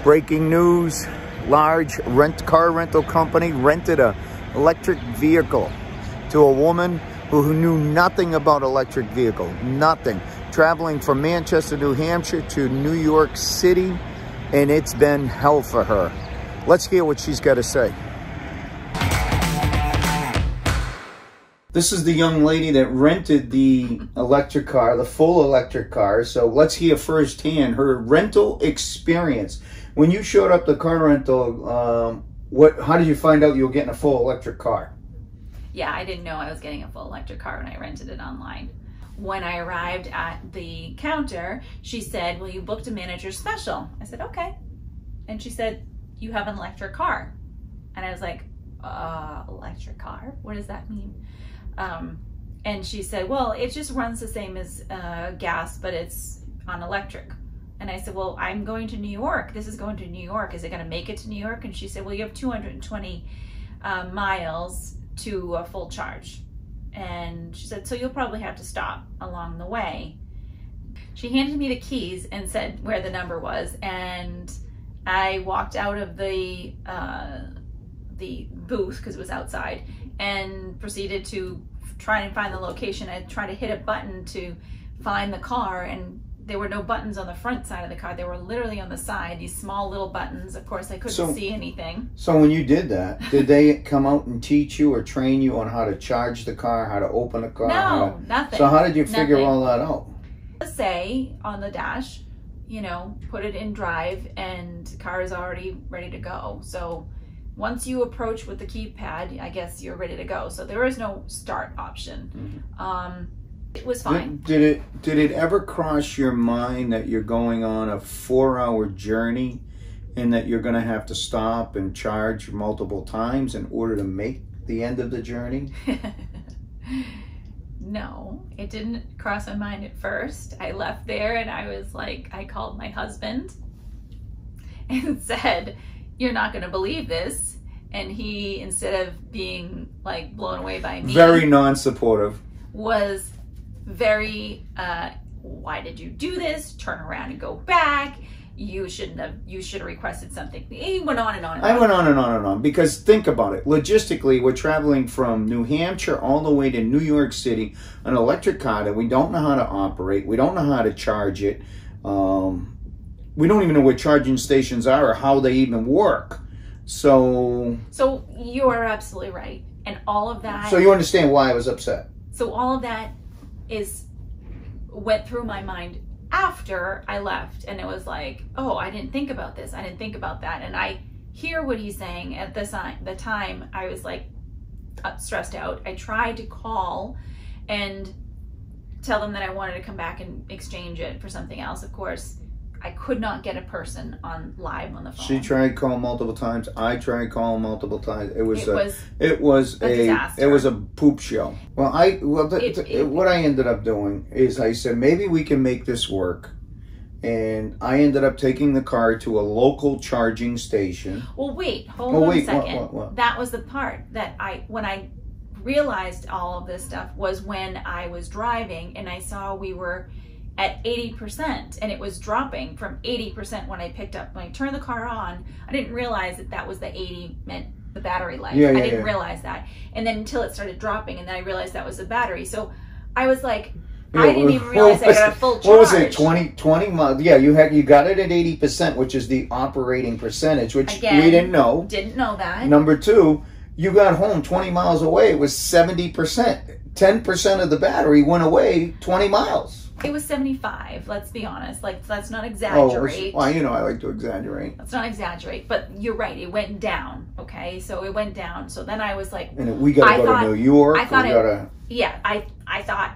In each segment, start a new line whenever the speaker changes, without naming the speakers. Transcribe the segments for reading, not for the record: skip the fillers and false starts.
Breaking news, large car rental company rented a electric vehicle to a woman who knew nothing about electric vehicle, nothing. Traveling from Manchester, New Hampshire to New York City, and it's been hell for her. Let's hear what she's got to say. This is the young lady that rented the electric car, the full electric car. So let's hear firsthand her rental experience. When you showed up the car rental, how did you find out you were getting a full electric car?
Yeah, I didn't know I was getting a full electric car when I rented it online. When I arrived at the counter, she said, well, you booked a manager special. I said, okay. And she said, you have an electric car. And I was like, electric car? What does that mean? And she said, well, it just runs the same as gas, but it's on electric. And I said, well, I'm going to New York. This is going to New York. Is it going to make it to New York? And she said, well, you have 220 miles to a full charge. And she said, so you'll probably have to stop along the way. She handed me the keys and said where the number was. And I walked out of the booth, because it was outside, and proceeded to try and find the location. I tried to hit a button to find the car, and there were no buttons on the front side of the car. They were literally on the side, these small little buttons. Of course, I couldn't see anything. So
when you did that, did they come out and teach you or train you on how to charge the car, how to open a car?
No, nothing.
So how did you figure all that out?
Say on the dash, you know, put it in drive, and the car is already ready to go. So once you approach with the keypad, I guess you're ready to go. So there is no start option. Mm-hmm. It was fine.
Did it ever cross your mind that you're going on a 4-hour journey and that you're going to have to stop and charge multiple times in order to make the end of the journey?
No, it didn't cross my mind at first. I left there and I was like, I called my husband and said, you're not going to believe this. And he, instead of being like blown away by me,
very non-supportive,
was very, why did you do this? Turn around and go back. You should have requested something. He went on and on and on.
I went on and on and on, because think about it. Logistically, we're traveling from New Hampshire all the way to New York City, an electric car that we don't know how to operate. We don't know how to charge it. We don't even know where charging stations are or how they even work. So
you are absolutely right. And all of that.
So you understand why I was upset.
So all of that went through my mind after I left, and it was like, oh, I didn't think about this. I didn't think about that. And I hear what he's saying. At the time, I was like stressed out. I tried to call and tell them that I wanted to come back and exchange it for something else. Of course, I could not get a person live on the phone.
She tried calling multiple times. I tried calling multiple times. It was a
disaster.
It was a poop show. Well, what I ended up doing is I said, maybe we can make this work. And I ended up taking the car to a local charging station.
Well, wait, hold on a second. What? That was the part that when I realized all of this stuff was when I was driving and I saw we were at 80%, and it was dropping from 80% when I turned the car on. I didn't realize that was the 80 meant the battery life. I didn't realize that. And then until it started dropping, and then I realized that was the battery. So I was like, I didn't even realize I got a full charge.
What was it, 20 miles? Yeah, you got it at 80%, which is the operating percentage, which we didn't know.
Didn't know that.
Number two, you got home 20 miles away. It was 70%. 10% of the battery went away 20 miles.
It was 75, let's be honest. Like, let's not exaggerate.
Well, you know I like to exaggerate.
Let's not exaggerate, but you're right, it went down, okay? So it went down. So then I was like...
And we got to go to New York.
I thought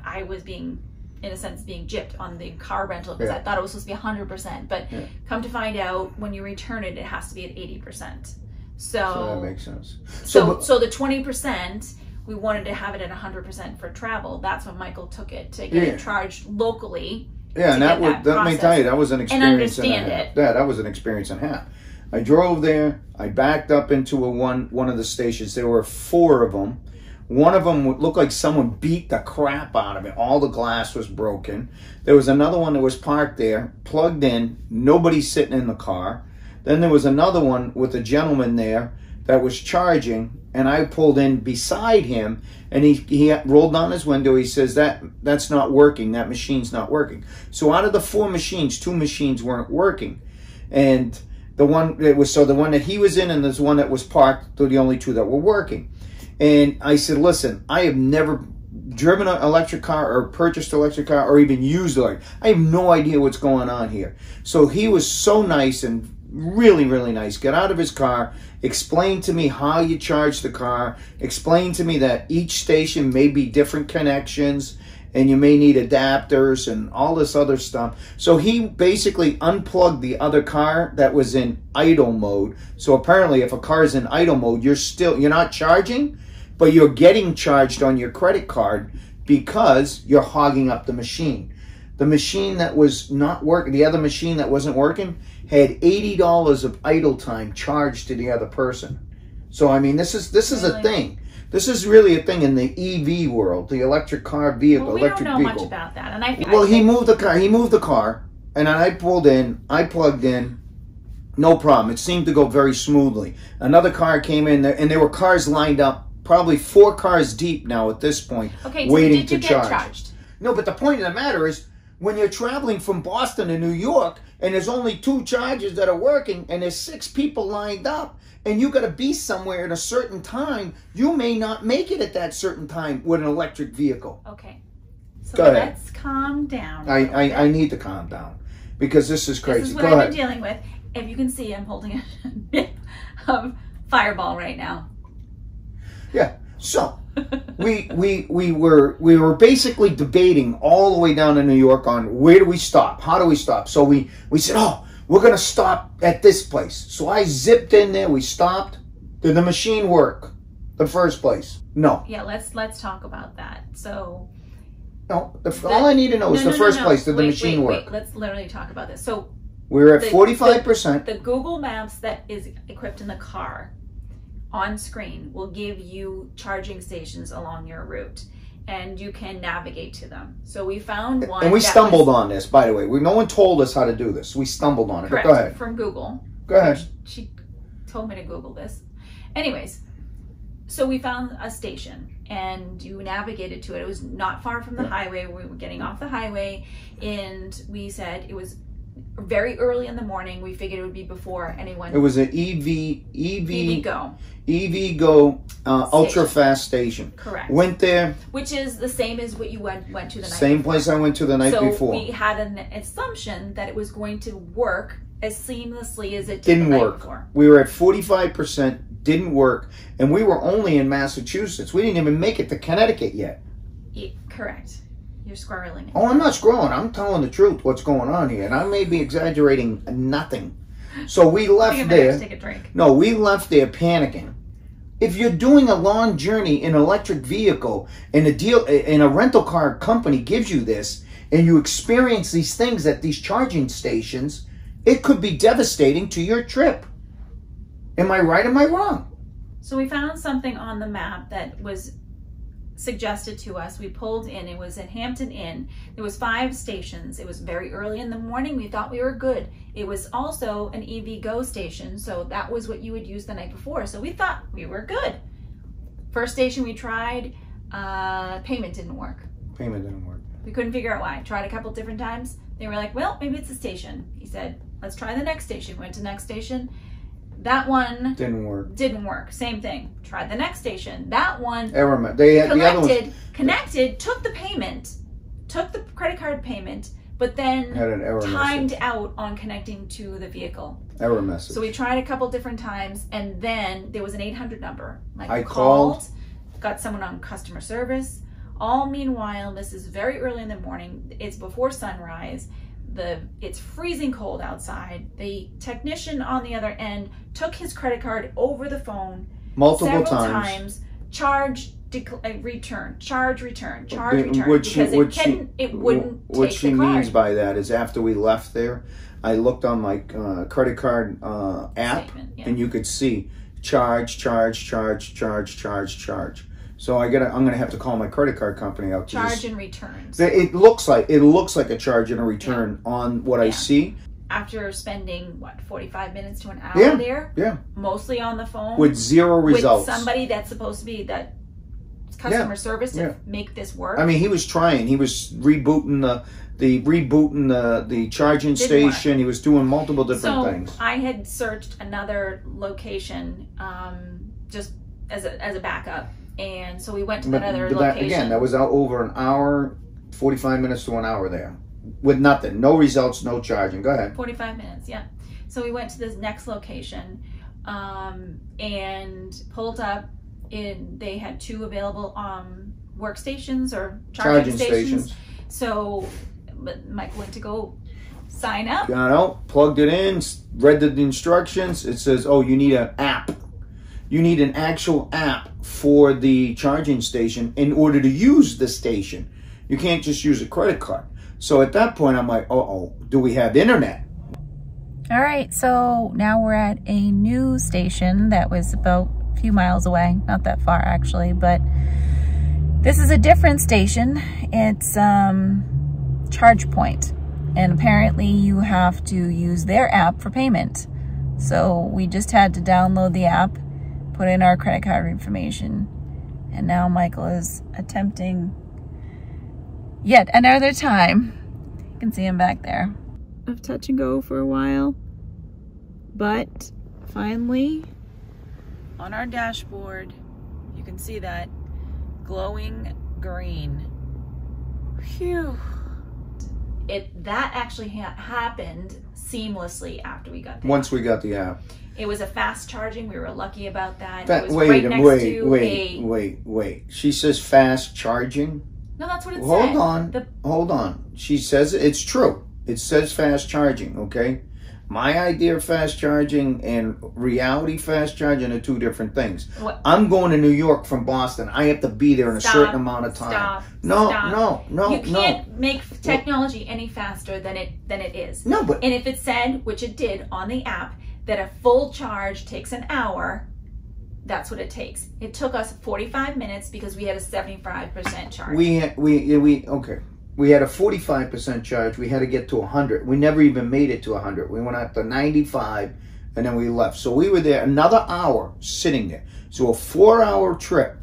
I was being, in a sense, being gypped on the car rental, because I thought it was supposed to be 100%. But come to find out, when you return it, it has to be at 80%. So
that makes sense.
So the 20%... we wanted to have it at 100% for travel. That's when Michael took it to get it charged locally.
Yeah, and let me tell you, that was an experience and a half. Yeah, that was an experience and a half. I drove there. I backed up into one of the stations. There were 4 of them. One of them looked like someone beat the crap out of it. All the glass was broken. There was another one that was parked there, plugged in, nobody sitting in the car. Then there was another one with a gentleman there that was charging, and I pulled in beside him, and he rolled down his window. He says, that's not working. That machine's not working. So out of the 4 machines, 2 machines weren't working. And the one that he was in and there's one that was parked, they're the only 2 that were working. And I said, listen, I have never driven an electric car or purchased an electric car or even used it. I have no idea what's going on here. So he was so nice and really, really nice. Got out of his car, explained to me how you charge the car, explained to me that each station may be different connections and you may need adapters and all this other stuff. So he basically unplugged the other car that was in idle mode. So apparently if a car is in idle mode, you're not charging, but you're getting charged on your credit card because you're hogging up the machine. The machine that was not working, the other machine that wasn't working, had $80 of idle time charged to the other person. So I mean, this is really a thing. This is really a thing in the EV world, the electric car vehicle.
Well, we don't know much about that. And
he moved the car. He moved the car, and then I pulled in. I plugged in. No problem. It seemed to go very smoothly. Another car came in there, and there were cars lined up, probably 4 cars deep now at this point,
okay,
waiting
so
to charge.
Get charged?
No, but the point of the matter is, when you're traveling from Boston to New York, and there's only 2 chargers that are working, and there's 6 people lined up, and you got to be somewhere at a certain time, you may not make it at that certain time with an electric vehicle.
Okay. So
Go ahead.
Let's calm down.
I need to calm down because this is crazy.
This is what I've been dealing with. If you can see, I'm holding a nip of Fireball right now.
Yeah. So we were basically debating all the way down in New York on where do we stop? How do we stop? So we said, oh, we're going to stop at this place. So I zipped in there. We stopped. Did the machine work? The first place? No.
Yeah, let's talk about that. So
no, all I need to know is the first place. Did the machine work?
Wait, let's literally talk about this. So
we're at 45%.
The Google Maps that is equipped in the car on screen will give you charging stations along your route, and you can navigate to them. So we found one.
And we stumbled on this, by the way. No one told us how to do this. We stumbled on it.
Correct.
But go ahead.
From Google.
Go ahead.
She told me to Google this. Anyways, so we found a station, and you navigated to it. It was not far from the highway. We were getting off the highway, and we said it was very early in the morning. We figured it would be before anyone.
It was an EV
Go
ultra fast station.
Correct.
Went there.
Which is the same as what you went to the night
Same
before.
place I went to the night before.
So we had an assumption that it was going to work as seamlessly as it did
Didn't
the night
work.
before.
We were at 45%. Didn't work, and we were only in Massachusetts. We didn't even make it to Connecticut yet.
Correct. You're squirreling.
Oh, I'm not squirreling. I'm telling the truth. What's going on here? And I may be exaggerating nothing. So we left there.
Take a drink.
No, we left there panicking. If you're doing a long journey in an electric vehicle and a rental car company gives you this, and you experience these things at these charging stations, it could be devastating to your trip. Am I right? Am I wrong?
So we found something on the map that was suggested to us. We pulled in. It was at Hampton Inn. There was 5 stations. It was very early in the morning. We thought we were good. It was also an EV Go station, so that was what you would use the night before. So we thought we were good. First station we tried, payment didn't work.
Payment didn't work.
We couldn't figure out why. Tried a couple different times. They were like, well, maybe it's a station. He said, let's try the next station. Went to the next station. That one
didn't work.
Same thing. Tried the next station. That one
error. They had
connected, took the payment, took the credit card payment, but then
had an error
timed
message.
Out on connecting to the vehicle.
Error message.
So we tried a couple different times, and then there was an 800 number.
I called,
got someone on customer service. All meanwhile, this is very early in the morning. It's before sunrise. It's freezing cold outside. The technician on the other end took his credit card over the phone
multiple
times. Charge, return, charge, return, charge, return.
What she means by that is after we left there, I looked on my credit card app, and you could see charge. So I'm gonna have to call my credit card company out.
Charge and returns.
It looks like a charge and a return on what I see.
after spending, what, 45 minutes to an hour there?
Yeah.
Mostly on the phone.
With zero results.
With somebody that's supposed to be that customer service to make this work.
I mean, he was trying. He was rebooting the charging station. Work. He was doing multiple different things.
So I had searched another location just as a backup. And so we went to that other location.
Again, that was out over an hour, 45 minutes to an hour there. With nothing. No results, no charging. Go ahead.
45 minutes, yeah. So we went to this next location and pulled up. They had 2 available workstations or charging stations. So Mike went to go sign up.
Got out, plugged it in, read the instructions. It says, oh, you need an app. You need an actual app for the charging station in order to use the station. You can't just use a credit card. So at that point, I'm like, uh-oh, do we have internet?
All right, so now we're at a new station that was about a few miles away. Not that far, actually, but this is a different station. It's ChargePoint, and apparently you have to use their app for payment. So we just had to download the app, put in our credit card information, and now Michael is attempting yet another time. You can see him back there. Of touch and go for a while, but finally on our dashboard, you can see that glowing green. Phew.
That actually happened seamlessly after we got there.
Once we got the app.
It was a fast charging. We were lucky about that.
Wait. She says fast charging.
No, that's what it
said. Hold on. She says it's true. It says fast charging, okay? My idea of fast charging and reality fast charging are 2 different things.
What?
I'm going to New York from Boston. I have to be there in a certain amount of time. No.
You can't make technology any faster than it is.
No, but...
And if it said, which it did on the app, that a full charge takes an hour, that's what it takes. It took us 45 minutes because we had a 75% charge.
Okay. We had a 45% charge. We had to get to 100. We never even made it to 100. We went out to 95, and then we left. So we were there another hour sitting there. So a 4-hour trip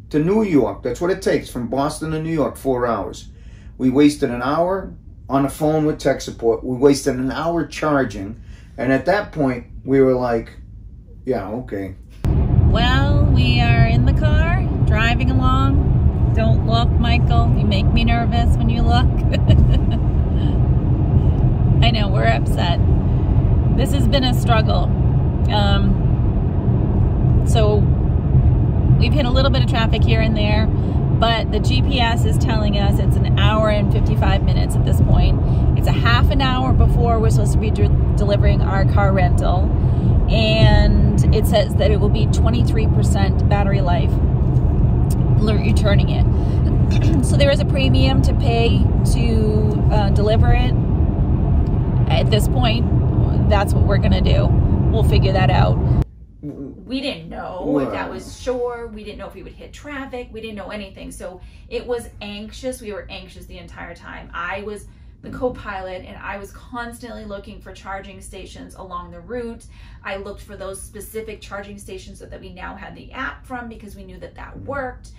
to New York. That's what it takes from Boston to New York, 4 hours. We wasted an hour on the phone with tech support. We wasted an hour charging. And at that point, we were like, yeah, okay.
Well, we are in the car, driving along. Don't look, Michael. You make me nervous when you look. I know, we're upset. This has been a struggle. So we've hit a little bit of traffic here and there, but the GPS is telling us it's an hour and 55 minutes at this point. It's a half an hour before we're supposed to be delivering our car rental, and it says that it will be 23% battery life returning it. So there is a premium to pay to deliver it. At this point, that's what we're gonna do. We'll figure that out.
We didn't know if that was sure. We didn't know if we would hit traffic. We didn't know anything. So it was anxious. We were anxious the entire time. I was the co-pilot, and I was constantly looking for charging stations along the route. I looked for those specific charging stations that we now had the app from, because we knew that that worked.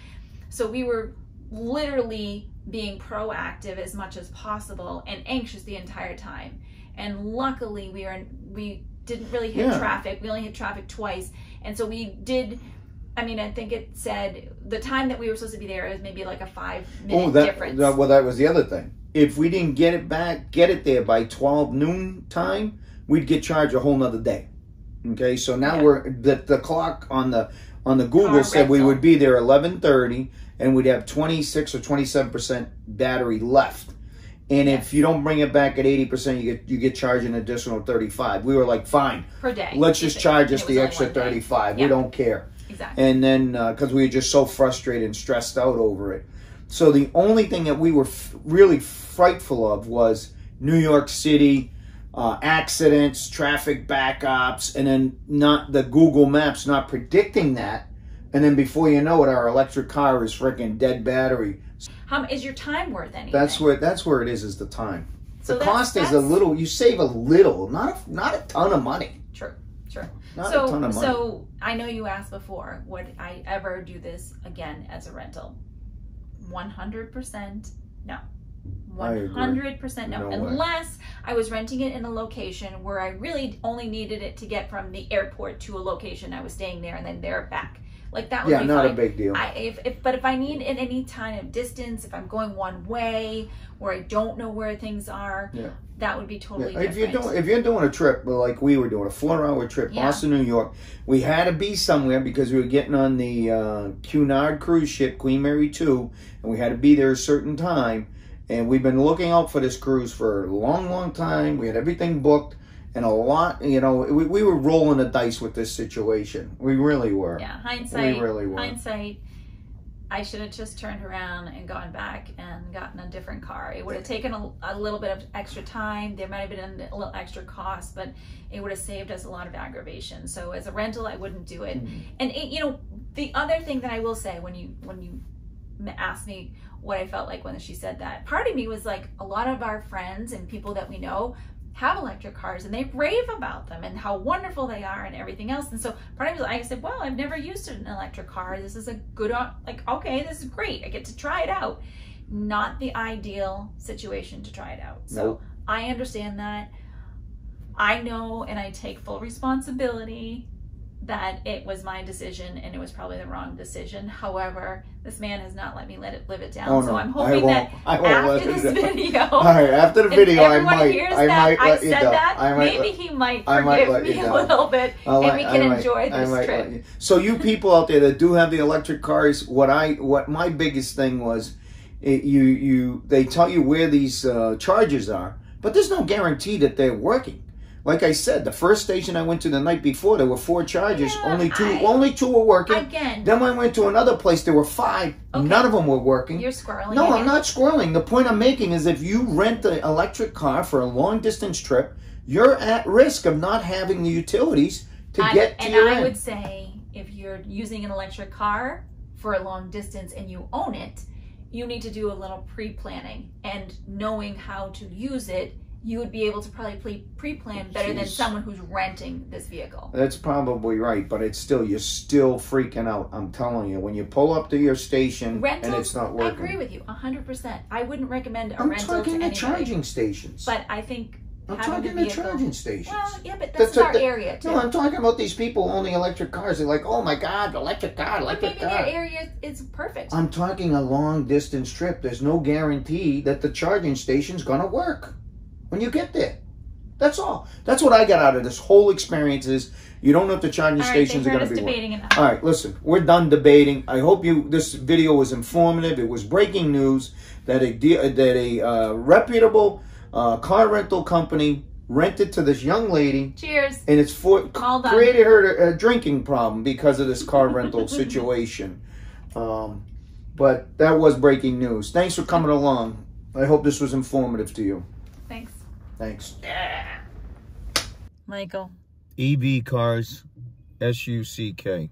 So we were literally being proactive as much as possible and anxious the entire time. And luckily we didn't really hit traffic. We only hit traffic twice. And so we did, I mean, I think it said the time that we were supposed to be there, it was maybe like a 5-minute difference.
Well, that was the other thing. If we didn't get it there by 12 noon time, we'd get charged a whole nother day. Okay, so now we're the clock on the Google said we would be there 11:30, and we'd have 26 or 27% battery left. And if you don't bring it back at 80%, you get charged an additional 35. We were like, fine,
per day.
Let's just charge us the extra 35. Yeah. We don't care.
Exactly.
And then because we were just so frustrated and stressed out over it. So the only thing that we were really frightful of was New York City, accidents, traffic backups, and then not the Google Maps not predicting that. And then before you know it, our electric car is freaking dead battery.
Is your time worth anything?
That's where it is the time.
So
the cost is a little, you save a little, not a ton of money.
True.
Not a ton of money.
So I know you asked before, would I ever do this again as a rental? 100% no. 100% no. Unless I was renting it in a location where I really only needed it to get from the airport to a location I was staying there and then there back. Like that would be
not
fine.
a big deal.
But if I need at any time of distance, if I'm going one way where I don't know where things are, that would be totally different.
If you're doing a trip like we were doing, a 4-hour trip, Boston, New York, we had to be somewhere because we were getting on the Cunard cruise ship, Queen Mary 2, and we had to be there a certain time. And we've been looking out for this cruise for a long, long time. We had everything booked. And a lot, we were rolling the dice with this situation. We really were.
Yeah, hindsight.
We really were.
Hindsight, I should have just turned around and gone back and gotten a different car. It would have taken a little bit of extra time. There might have been a little extra cost, but it would have saved us a lot of aggravation. So as a rental, I wouldn't do it. And the other thing that I will say when you asked me what I felt like when she said that, part of me was like, a lot of our friends and people that we know have electric cars and they rave about them and how wonderful they are and everything else. And so part of me, I said, well, I've never used an electric car. This is a good, okay, this is great. I get to try it out. Not the ideal situation to try it out. So I understand that. I know, and I take full responsibility that it was my decision and it was probably the wrong decision. However, this man has not let me live it down.
Oh, no,
so I'm hoping that after this video,
all right, after the video, I might let you down.
Maybe he might forgive me a little bit, and we can enjoy this trip.
So you people out there that do have the electric cars, what my biggest thing was, they tell you where these chargers are, but there's no guarantee that they're working. Like I said, the first station I went to the night before, there were 4 chargers. Only two were working.
Again.
Then I went to another place, there were 5. Okay. None of them were working.
You're squirreling.
No, I'm not squirreling. The point I'm making is if you rent an electric car for a long distance trip, you're at risk of not having the utilities to get to your end.
And I would say if you're using an electric car for a long distance and you own it, you need to do a little pre-planning and knowing how to use it. You would be able to probably pre-plan better than someone who's renting this vehicle.
That's probably right, but you're still freaking out. I'm telling you, when you pull up to your station and it's not working.
I agree with you 100%. I wouldn't recommend a rental to anybody.
I'm talking the charging stations.
But I think
I'm talking the charging stations.
Well, yeah, but that's our area too.
No, I'm talking about these people owning electric cars. They're like, oh my God, electric car.
Maybe their area is perfect.
I'm talking a long distance trip. There's no guarantee that the charging station's gonna work when you get there. That's all. That's what I got out of this whole experience is you don't know if the charging stations are going to be
debating enough.
All right, listen, we're done debating. I hope this video was informative. It was breaking news that a reputable car rental company rented to this young lady.
Cheers.
And it's created her a drinking problem because of this car rental situation. But that was breaking news. Thanks for coming along. I hope this was informative to you. Thanks.
Michael.
EV cars, SUCK.